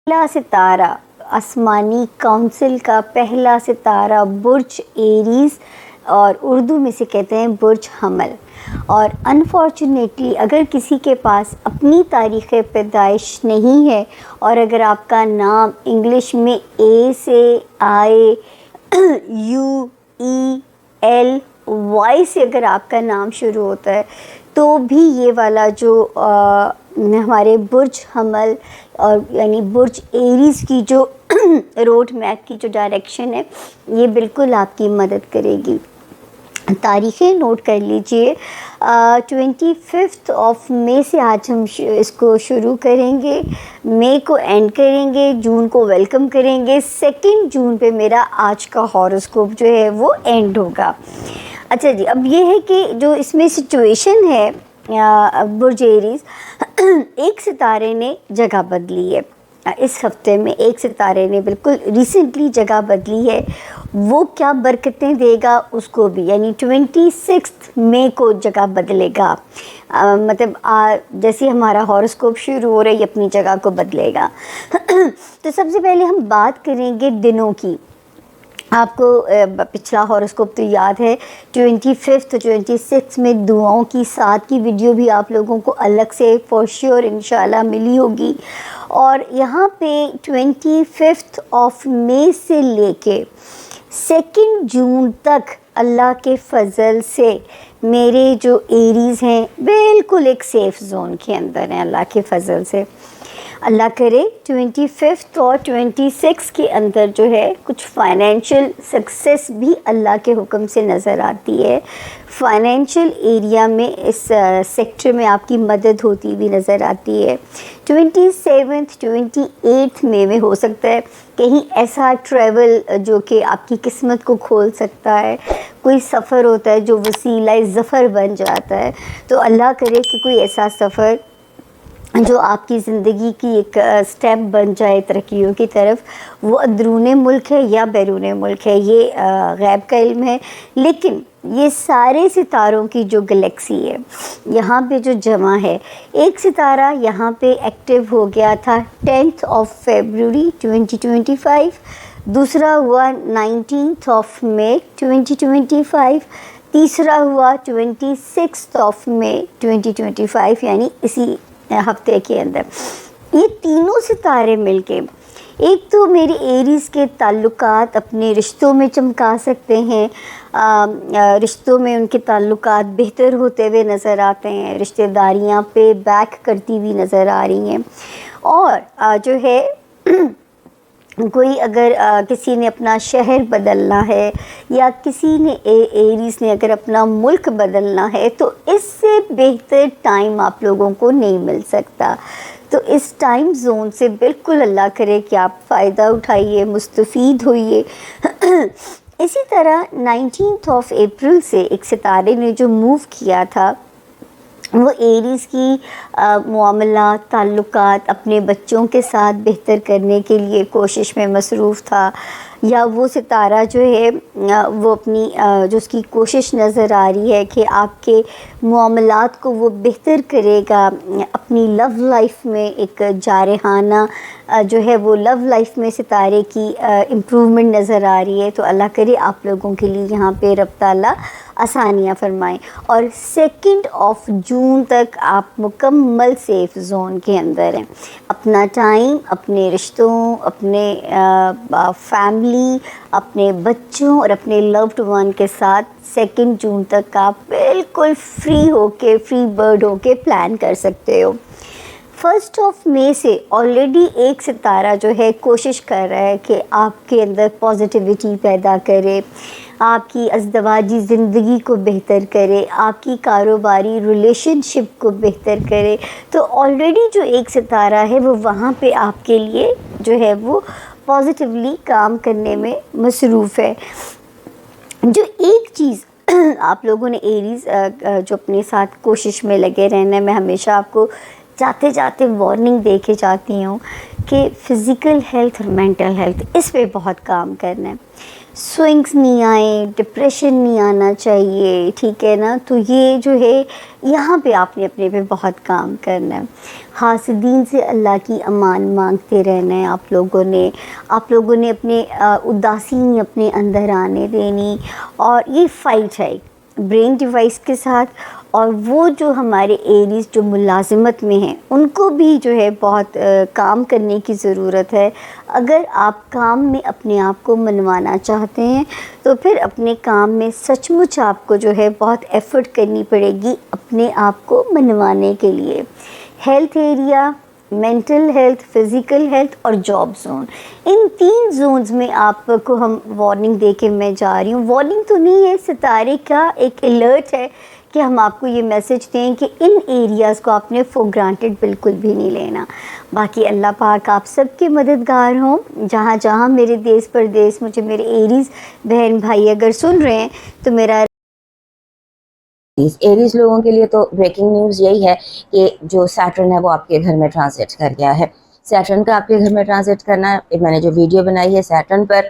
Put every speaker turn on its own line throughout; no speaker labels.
पहला सितारा, आसमानी काउंसिल का पहला सितारा बुर्ज एरीज़ और उर्दू में से कहते हैं बुर्ज हमल। और अनफॉर्चुनेटली अगर किसी के पास अपनी तारीख़ पैदाइश नहीं है और अगर आपका नाम इंग्लिश में ए से आए, यू ई एल वाई से अगर आपका नाम शुरू होता है तो भी ये वाला जो हमारे बुर्ज हमल और यानी बुर्ज एरीज़ की जो रोड मैप की जो डायरेक्शन है ये बिल्कुल आपकी मदद करेगी। तारीख़ें नोट कर लीजिए। 25 ऑफ मई से आज हम इसको शुरू करेंगे, मई को एंड करेंगे, जून को वेलकम करेंगे। 2 जून पे मेरा आज का हॉरोस्कोप जो है वो एंड होगा। अच्छा जी, अब ये है कि जो इसमें सिचुएशन है बुर्ज एरीज़, एक सितारे ने जगह बदली है इस हफ्ते में। एक सितारे ने बिल्कुल रिसेंटली जगह बदली है, वो क्या बरकतें देगा उसको भी, यानी 26 मई को जगह बदलेगा। मतलब जैसे हमारा हॉरोस्कोप शुरू हो रहा है ये अपनी जगह को बदलेगा। तो सबसे पहले हम बात करेंगे दिनों की। आपको पिछला हॉरोस्कोप तो याद है, 25 तो 26 में दुआओं की 7 की वीडियो भी आप लोगों को अलग से फॉर श्योर इंशाल्लाह मिली होगी। और यहाँ पे 25 ऑफ मई से लेके 2 जून तक अल्लाह के फ़ज़ल से मेरे जो एरीज़ हैं बिल्कुल एक सेफ़ ज़ोन के अंदर हैं अल्लाह के फ़ज़ल से। अल्लाह करे 25 और 26 के अंदर जो है कुछ फाइनेंशियल सक्सेस भी अल्लाह के हुक्म से नज़र आती है। फाइनेंशियल एरिया में इस सेक्टर में आपकी मदद होती हुई नज़र आती है। 27 28 मई में हो सकता है कहीं ऐसा ट्रैवल जो कि आपकी किस्मत को खोल सकता है। कोई सफ़र होता है जो वसीला ज़फ़र बन जाता है, तो अल्लाह करे कि कोई ऐसा सफ़र जो आपकी ज़िंदगी की एक स्टेप बन जाए तरक्कियों की तरफ। वो अंदरूने मुल्क है या बैरूने मुल्क है ये गैब का इल्म है, लेकिन ये सारे सितारों की जो गैलेक्सी है यहाँ पे जो जमा है, एक सितारा यहाँ पे एक्टिव हो गया था 10 ऑफ फरवरी 2025, दूसरा हुआ 19 ऑफ मई 2025, तीसरा हुआ 26 ऑफ मई 2025 यानी इसी हफ्ते के अंदर। ये तीनों सितारे मिलके एक तो मेरी एरीज़ के ताल्लुकात अपने रिश्तों में चमका सकते हैं, रिश्तों में उनके ताल्लुकात बेहतर होते हुए नज़र आते हैं, रिश्तेदारियां पे बैक करती हुई नज़र आ रही हैं। और जो है कोई अगर किसी ने अपना शहर बदलना है या किसी ने एरीज़ ने अगर अपना मुल्क बदलना है तो इससे बेहतर टाइम आप लोगों को नहीं मिल सकता। तो इस टाइम ज़ोन से बिल्कुल अल्लाह करे कि आप फ़ायदा उठाइए, मुस्तफ़ीद होइए। इसी तरह 19 ऑफ अप्रैल से एक सितारे ने जो मूव किया था वो एरीज़ की मुआमलात ताल्लुकात अपने बच्चों के साथ बेहतर करने के लिए कोशिश में मसरूफ़ था, या वो सितारा जो है वो अपनी जो उसकी कोशिश नज़र आ रही है कि आपके मुआमलात को वो बेहतर करेगा, अपनी लव लाइफ में एक जारहाना जो है वो लव लाइफ में सितारे की इम्प्रूवमेंट नज़र आ रही है। तो अल्लाह करे आप लोगों के लिए यहाँ पे रब ताला आसानियाँ फरमाएँ। और 2 ऑफ जून तक आप मुकम्मल सेफ़ ज़ोन के अंदर हैं। अपना टाइम अपने रिश्तों, अपने फैमिली, अपने बच्चों और अपने लव्ड वन के साथ 2 जून तक आप बिल्कुल फ्री होके, फ्री बर्ड होके प्लान कर सकते हो। 1 ऑफ मई से ऑलरेडी एक सितारा जो है कोशिश कर रहा है कि आपके अंदर पॉजिटिविटी पैदा करे, आपकी अज़दवाजी ज़िंदगी को बेहतर करे, आपकी कारोबारी रिलेशनशिप को बेहतर करे। तो ऑलरेडी जो एक सितारा है वो वहाँ पे आपके लिए जो है वो पॉजिटिवली काम करने में मसरूफ़ है। जो एक चीज़ आप लोगों ने एरीज़ जो अपने साथ कोशिश में लगे रहना है, मैं हमेशा आपको जाते जाते वार्निंग दे के जाती हूँ कि फ़िज़िकल हेल्थ और मेंटल हेल्थ इस पे बहुत काम करना है। स्विंग्स नहीं आए, डिप्रेशन नहीं आना चाहिए, ठीक है ना। तो ये जो है यहाँ पे आपने अपने पे बहुत काम करना है। हासिदीन से अल्लाह की अमान मांगते रहना है आप लोगों ने अपने उदासी नहीं अपने अंदर आने देनी। और ये फाइट है ब्रेन डिवाइस के साथ, और वो जो हमारे एरीज़ जो मुलाजिमत में हैं उनको भी जो है बहुत काम करने की ज़रूरत है। अगर आप काम में अपने आप को मनवाना चाहते हैं तो फिर अपने काम में सचमुच आपको जो है बहुत एफ़र्ट करनी पड़ेगी अपने आप को मनवाने के लिए। Health area, mental health, physical health और जॉब जोन, इन 3 जोन्स में आपको हम वार्निंग दे के मैं जा रही हूँ। वार्निंग तो नहीं है, सितारे का एक अलर्ट है कि हम आपको ये मैसेज दें कि इन एरियाज़ को आपने फॉर ग्रांटेड बिल्कुल भी नहीं लेना। बाकी अल्लाह पाक आप सबके मददगार हों। जहाँ जहाँ मेरे देश परदेश मुझे मेरे एरीज़ बहन भाई अगर सुन रहे हैं तो मेरा
एरीज लोगों के लिए तो ब्रेकिंग न्यूज़ यही है कि जो सैटर्न है वो आपके घर में ट्रांसिट कर गया है। सैटर्न का आपके घर में ट्रांसिट करना, मैंने जो वीडियो बनाई है सैटर्न पर,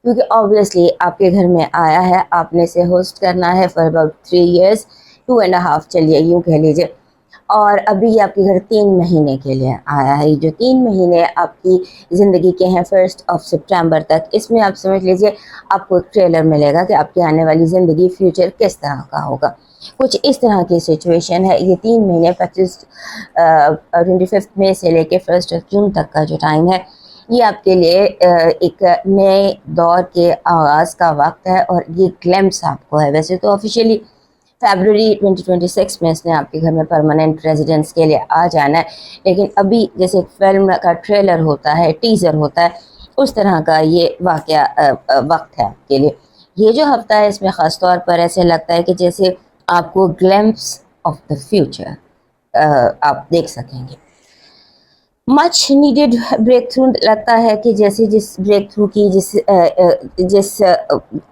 क्योंकि ऑब्वियसली आपके घर में आया है, आपने इसे होस्ट करना है फॉर अबाउट 3 years, 2.5 चलिए यूँ कह लीजिए, और अभी ये आपके घर 3 महीने के लिए आया है। ये जो 3 महीने आपकी ज़िंदगी के हैं 1 सितंबर तक, इसमें आप समझ लीजिए आपको एक ट्रेलर मिलेगा कि आपकी आने वाली ज़िंदगी फ्यूचर किस तरह का होगा। कुछ इस तरह की सिचुएशन है। ये 3 महीने 25 मई से लेके 1 जून तक का जो टाइम है, ये आपके लिए एक नए दौर के आगाज़ का वक्त है, और ये ग्लिम्प्स आपको है। वैसे तो ऑफिशियली फरवरी 2026 में इसने आपके घर में परमानेंट रेजिडेंस के लिए आ जाना है, लेकिन अभी जैसे फिल्म का ट्रेलर होता है, टीज़र होता है, उस तरह का ये वाक़या वक्त है आपके लिए। ये जो हफ्ता है इसमें ख़ास तौर पर ऐसे लगता है कि जैसे आपको ग्लिम्प्स ऑफ द फ्यूचर आप देख सकेंगे। मच नीडेड ब्रेक थ्रू लगता है कि जैसे जिस ब्रेक थ्रू की जिस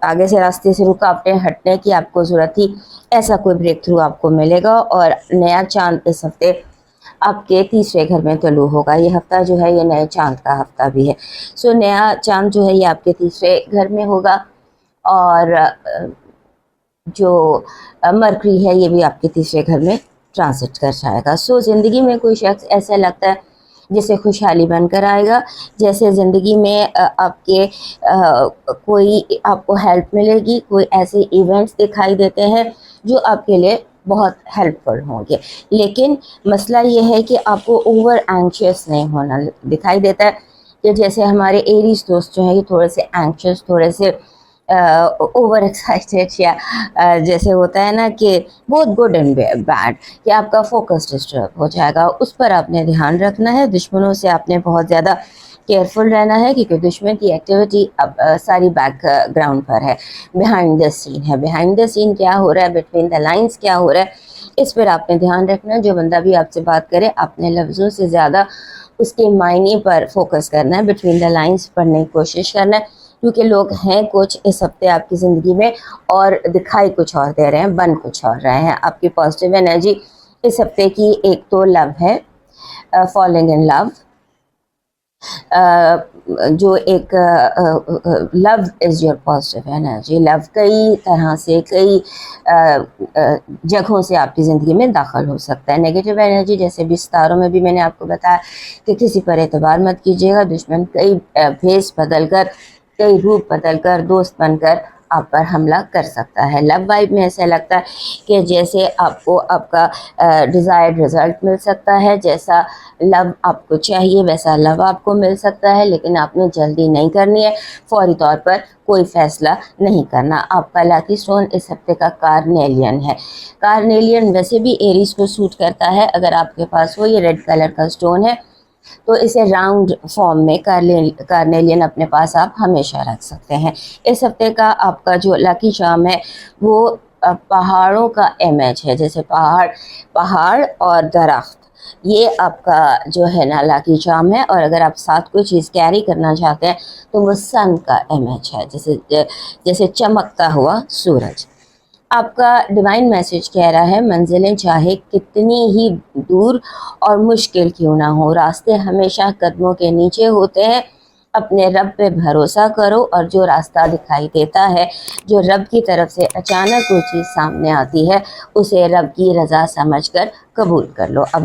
आगे से रास्ते से रुकावटें हटने की आपको ज़रूरत थी, ऐसा कोई ब्रेक थ्रू आपको मिलेगा। और नया चांद इस हफ्ते आपके तीसरे घर में तलू होगा। ये हफ्ता जो है ये नए चांद का हफ्ता भी है। सो नया चांद जो है ये आपके तीसरे घर में होगा, और जो मरकरी है ये भी आपके तीसरे घर में ट्रांसिट कर जाएगा। सो ज़िंदगी में कोई शख्स ऐसा लगता है जिसे खुशहाली बनकर आएगा, जैसे ज़िंदगी में आपके कोई आपको हेल्प मिलेगी, कोई ऐसे इवेंट्स दिखाई देते हैं जो आपके लिए बहुत हेल्पफुल होंगे। लेकिन मसला ये है कि आपको ओवर एंशियस नहीं होना दिखाई देता है, कि जैसे हमारे एरीज दोस्त जो हैं ये थोड़े से एंशियस, थोड़े से ओवर एक्साइटेड, या जैसे होता है ना कि बहुत गुड एंड बैड, कि आपका फोकस डिस्टर्ब हो जाएगा। उस पर आपने ध्यान रखना है। दुश्मनों से आपने बहुत ज़्यादा केयरफुल रहना है, क्योंकि दुश्मन की एक्टिविटी अब सारी बैकग्राउंड पर है, बिहाइंड द सीन है। बिहाइंड द सीन क्या हो रहा है, बिटवीन द लाइन्स क्या हो रहा है, इस पर आपने ध्यान रखना है। जो बंदा भी आपसे बात करे, अपने लफ्ज़ों से ज़्यादा उसके मायने पर फोकस करना है, बिटवीन द लाइन्स पढ़ने की कोशिश करना है, क्योंकि लोग हैं कुछ इस हफ्ते आपकी ज़िंदगी में और दिखाई कुछ और दे रहे हैं, बन कुछ और रहे हैं। आपकी पॉजिटिव एनर्जी इस हफ्ते की एक तो लव है, फॉलिंग इन लव, जो एक love is your positive energy. Love कई तरह से, कई जगहों से आपकी ज़िंदगी में दाखिल हो सकता है। नेगेटिव एनर्जी जैसे भी सितारों में भी मैंने आपको बताया कि किसी पर एतबार मत कीजिएगा। दुश्मन कई भेस बदल कर, कई रूप बदल कर, दोस्त बनकर आप पर हमला कर सकता है। लव वाइब में ऐसा लगता है कि जैसे आपको आपका डिज़ायर्ड रिज़ल्ट मिल सकता है, जैसा लव आपको चाहिए वैसा लव आपको मिल सकता है, लेकिन आपने जल्दी नहीं करनी है, फौरी तौर पर कोई फ़ैसला नहीं करना। आपका लकी स्टोन इस हफ्ते का कार्नेलियन है। कार्नेलियन वैसे भी एरीज को सूट करता है, अगर आपके पास हो, ये रेड कलर का स्टोन है, तो इसे राउंड फॉर्म में कार्नेलियन अपने पास आप हमेशा रख सकते हैं। इस हफ्ते का आपका जो लकी चार्म है वो पहाड़ों का इमेज है, जैसे पहाड़ और दरख्त, ये आपका जो है ना लकी चार्म है। और अगर आप साथ कोई चीज़ कैरी करना चाहते हैं तो वो सन का इमेज है, जैसे चमकता हुआ सूरज। आपका डिवाइन मैसेज कह रहा है, मंजिलें चाहे कितनी ही दूर और मुश्किल क्यों ना हो, रास्ते हमेशा कदमों के नीचे होते हैं, اپنے رب پہ بھروسہ کرو اور جو راستہ دکھائی دیتا ہے، جو رب کی طرف سے اچانک کوئی چیز سامنے آتی ہے، اسے رب کی رضا سمجھ کر قبول کر لو۔ اب